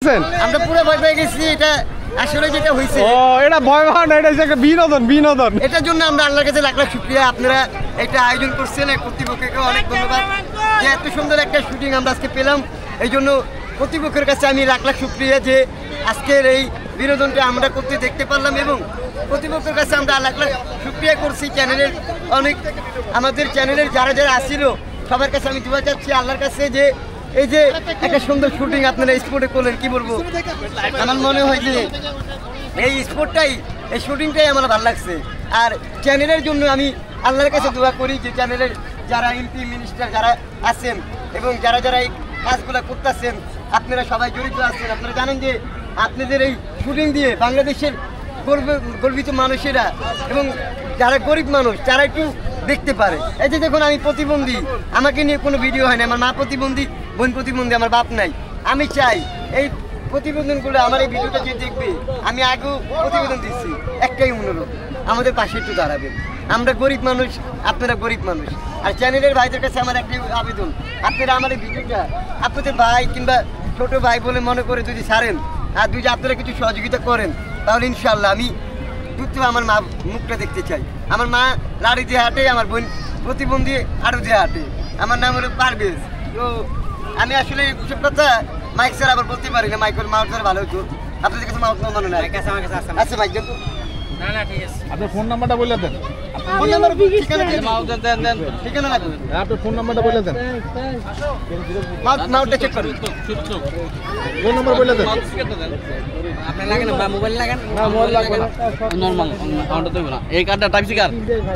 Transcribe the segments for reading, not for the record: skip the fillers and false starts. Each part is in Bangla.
আমরা পুরো ভয় পেয়ে গেছি। এটা আসলে যেটা হয়েছে এটা ভয় পাওয়া না, এটা একটা বিনোদন। এটার জন্য আমরা আল্লাহর কাছে লাখ লাখ শুকরিয়া। আপনারা এটা আয়োজন করছেন, কর্তৃপক্ষকে অনেক ধন্যবাদ যে এত সুন্দর একটা শুটিং আমরা আজকে পেলাম। এই জন্য কর্তৃপক্ষের কাছে আমি লাখ লাখ শুকরিয়া যে আজকের এই বিনোদনটা আমরা করতে দেখতে পারলাম, এবং কর্তৃপক্ষের কাছে আমরা লাখ লাখ শুকরিয়া করছি। চ্যানেলের অনেক আমাদের চ্যানেলের যারা যারা আসছিল সবার কাছে আমি দোয়া চাচ্ছি আল্লাহর কাছে যে এই যে একটা সুন্দর শুটিং আপনারা স্পোর্টে করলেন। কি বলবো, আমার মনে হয় যে এই স্পোর্টটাই, এই শুটিংটাই আমার ভালো লাগছে। আর চ্যানেলের জন্য আমি আল্লাহর কাছে দোয়া করি যে চ্যানেলের যারা এমপি মিনিস্টার যারা আছেন এবং যারা যারা এই কাজগুলো করতেছেন, আপনারা সবাই জড়িত আছেন। আপনারা জানেন যে আপনাদের এই শুটিং দিয়ে বাংলাদেশের গর্বিত মানুষেরা এবং যারা গরিব মানুষ তারা একটু দেখতে পারে। এই যে দেখুন, আমি প্রতিবন্ধী, আমাকে নিয়ে কোনো ভিডিও হয় না, আমার মা প্রতিবন্ধী, বোন প্রতিবন্ধী, আমার বাপ নাই। আমি চাই এই প্রতিবেদনগুলো আমার এই ভিডিওটা যে দেখবে, আমি আগেও প্রতিবেদন দিচ্ছি, একটাই অনুরোধ, আমাদের পাশে একটু দাঁড়াবেন। আমরা গরিব মানুষ, আপনারা গরিব মানুষ। আর চ্যানেলের ভাইদের কাছে আমার একটাই আবেদন, আপনারা আমার এই ভিডিওটা আপনাদের ভাই কিংবা ছোট ভাই বলে মনে করে যদি ছাড়েন আর যদি আপনারা কিছু সহযোগিতা করেন, তাহলে ইনশাল্লাহ আমি দুটো আমার মা মুখটা দেখতে চাই। আমার মা লাড়ি দিয়ে হাঁটে, আমার বোন প্রতিবন্ধী আরও দিয়ে হাঁটে। আমার নাম হলো পারভেজ। তো আমি আসলে সব কথা মাইক স্যার আবার বলতে পারি না, মাইকের মাউথ স্যার ভালো হতো। আপনাদের কাছে মাউথ মনে নাই? আচ্ছা মাইক দেন তো। আপনার ফোন নাম্বারটা বলে দেন। ফোন নাম্বার দেন, ঠিকানা লাগবে। আপনার ফোন নাম্বারটা বলে দেন। মাউথটা চেক করুন। ফোন নাম্বার বলে দেন। আপনি লাগেন না, মোবাইল লাগেন না, মোবাইল লাগবে না, নরমাল কাউন্টার দেব না। এই কার্ডটা টাইপ সি কার্ড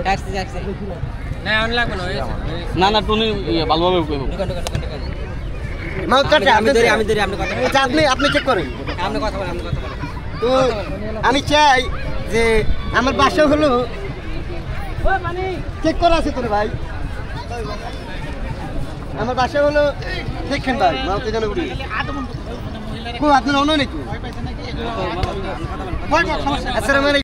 ট্যাক্সি না আমি লাগবে না না টুনি ভালোভাবে কইব। মাউথটা আমি ধরি আপনি কথা আচ্ছা, আপনি চেক করেন। আপনি কথা বলেন তো আমি চাই যে আমার বাসা হলো চেক করা আছে তোর ভাই, আমার বাসা হলো দেখেন ভাই মাউথে যেন উঠি। আপনার অন্য নাকি? আসসালামু আলাইকুম।